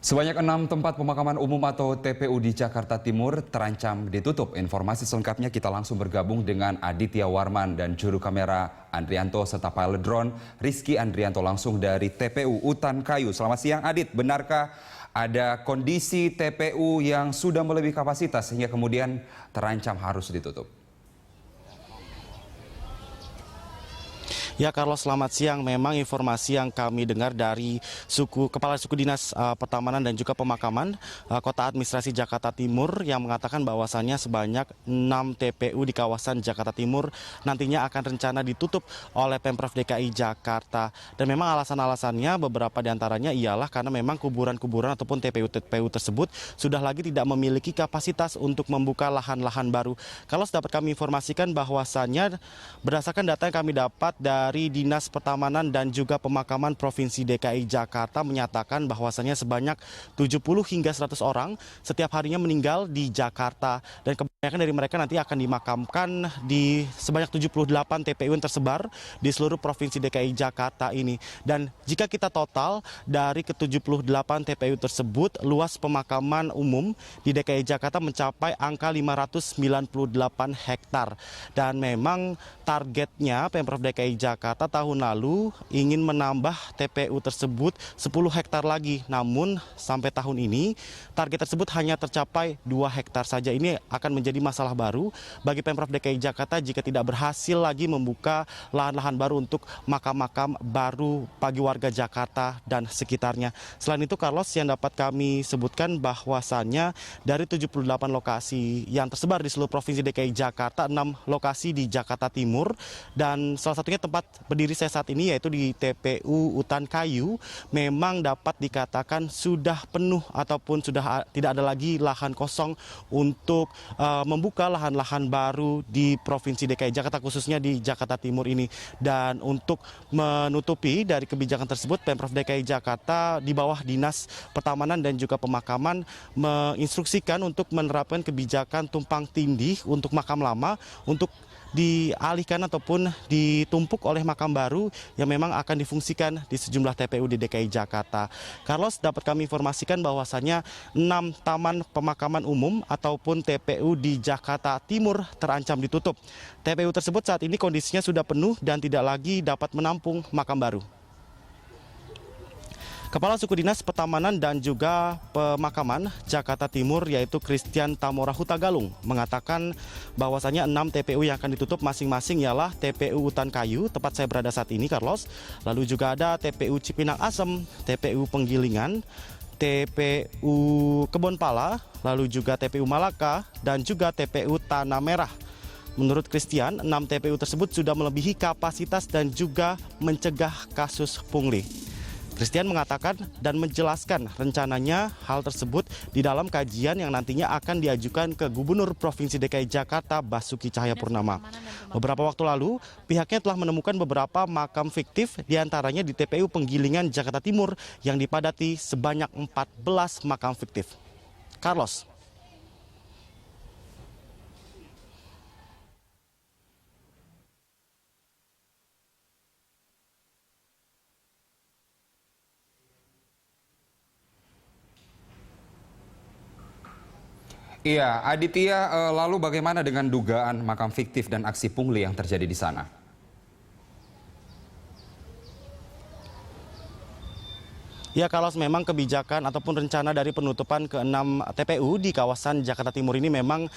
Sebanyak 6 tempat pemakaman umum atau TPU di Jakarta Timur terancam ditutup. Informasi selengkapnya kita langsung bergabung dengan Aditya Warman dan juru kamera Andrianto serta pilot drone Rizky Andrianto langsung dari TPU Utan Kayu. Selamat siang Adit, benarkah ada kondisi TPU yang sudah melebihi kapasitas sehingga kemudian terancam harus ditutup? Ya, Carlos, selamat siang. Memang informasi yang kami dengar dari Kepala Suku Dinas Pertamanan dan juga Pemakaman Kota Administrasi Jakarta Timur yang mengatakan bahwasannya sebanyak 6 TPU di kawasan Jakarta Timur nantinya akan rencana ditutup oleh Pemprov DKI Jakarta. Dan memang alasan-alasannya beberapa diantaranya ialah karena memang kuburan-kuburan ataupun TPU-TPU tersebut sudah lagi tidak memiliki kapasitas untuk membuka lahan-lahan baru. Kalau dapat kami informasikan bahwasannya berdasarkan data yang kami dapat dari Dinas Pertamanan dan juga Pemakaman Provinsi DKI Jakarta menyatakan bahwasannya sebanyak 70 hingga 100 orang setiap harinya meninggal di Jakarta. Dan kebanyakan dari mereka nanti akan dimakamkan di sebanyak 78 TPU yang tersebar di seluruh Provinsi DKI Jakarta ini. Dan jika kita total dari ke-78 TPU tersebut, luas pemakaman umum di DKI Jakarta mencapai angka 598 hektar. Dan memang targetnya Pemprov DKI Jakarta tahun lalu ingin menambah TPU tersebut 10 hektar lagi. Namun sampai tahun ini target tersebut hanya tercapai 2 hektar saja. Ini akan menjadi masalah baru bagi Pemprov DKI Jakarta jika tidak berhasil lagi membuka lahan-lahan baru untuk makam-makam baru bagi warga Jakarta dan sekitarnya. Selain itu, Carlos, yang dapat kami sebutkan bahwasannya dari 78 lokasi yang tersebar di seluruh Provinsi DKI Jakarta, 6 lokasi di Jakarta Timur dan salah satunya tempat berdiri saya saat ini yaitu di TPU Utan Kayu memang dapat dikatakan sudah penuh ataupun sudah tidak ada lagi lahan kosong untuk membuka lahan-lahan baru di Provinsi DKI Jakarta khususnya di Jakarta Timur ini. Dan untuk menutupi dari kebijakan tersebut, Pemprov DKI Jakarta di bawah Dinas Pertamanan dan juga Pemakaman menginstruksikan untuk menerapkan kebijakan tumpang tindih untuk makam lama untuk dialihkan ataupun ditumpuk oleh makam baru yang memang akan difungsikan di sejumlah TPU di DKI Jakarta. Carlos, dapat kami informasikan bahwasannya 6 taman pemakaman umum ataupun TPU di Jakarta Timur terancam ditutup. TPU tersebut saat ini kondisinya sudah penuh dan tidak lagi dapat menampung makam baru. Kepala Suku Dinas Pertamanan dan juga Pemakaman Jakarta Timur yaitu Christian Tamora Hutagalung mengatakan bahwasannya 6 TPU yang akan ditutup masing-masing ialah TPU Utan Kayu, tempat saya berada saat ini, Carlos. Lalu juga ada TPU Cipinang Asem, TPU Penggilingan, TPU Kebonpala, lalu juga TPU Malaka dan juga TPU Tanah Merah. Menurut Christian, 6 TPU tersebut sudah melebihi kapasitas dan juga mencegah kasus pungli. Christian mengatakan dan menjelaskan rencananya hal tersebut di dalam kajian yang nantinya akan diajukan ke Gubernur Provinsi DKI Jakarta Basuki Cahayapurnama. Beberapa waktu lalu, pihaknya telah menemukan beberapa makam fiktif diantaranya di TPU Penggilingan Jakarta Timur yang dipadati sebanyak 14 makam fiktif. Carlos. Iya, Aditya, lalu bagaimana dengan dugaan makam fiktif dan aksi pungli yang terjadi di sana? Ya, kalau memang kebijakan ataupun rencana dari penutupan ke-6 TPU di kawasan Jakarta Timur ini memang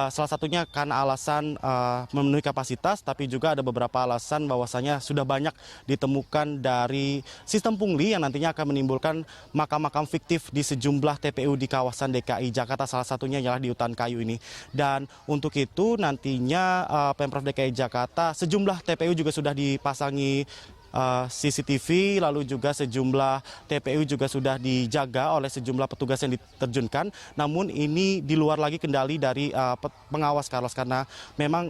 salah satunya karena alasan memenuhi kapasitas, tapi juga ada beberapa alasan bahwasanya sudah banyak ditemukan dari sistem pungli yang nantinya akan menimbulkan makam-makam fiktif di sejumlah TPU di kawasan DKI Jakarta, salah satunya ialah di Utan Kayu ini. Dan untuk itu nantinya Pemprov DKI Jakarta sejumlah TPU juga sudah dipasangi CCTV, lalu juga sejumlah TPU juga sudah dijaga oleh sejumlah petugas yang diterjunkan. Namun ini di luar lagi kendali dari pengawas, Carlos, karena memang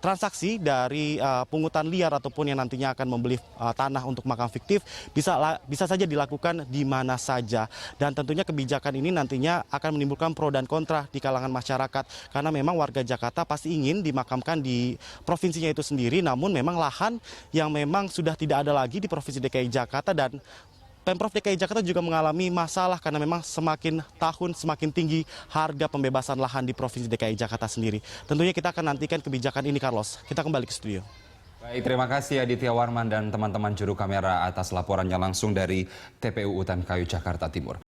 transaksi dari pungutan liar ataupun yang nantinya akan membeli tanah untuk makam fiktif bisa saja dilakukan di mana saja. Dan tentunya kebijakan ini nantinya akan menimbulkan pro dan kontra di kalangan masyarakat karena memang warga Jakarta pasti ingin dimakamkan di provinsinya itu sendiri, namun memang lahan yang memang sudah tidak ada lagi di Provinsi DKI Jakarta dan Pemprov DKI Jakarta juga mengalami masalah karena memang semakin tahun semakin tinggi harga pembebasan lahan di Provinsi DKI Jakarta sendiri. Tentunya kita akan nantikan kebijakan ini, Carlos. Kita kembali ke studio. Baik, terima kasih Aditya Warman dan teman-teman juru kamera atas laporannya langsung dari TPU Utan Kayu, Jakarta Timur.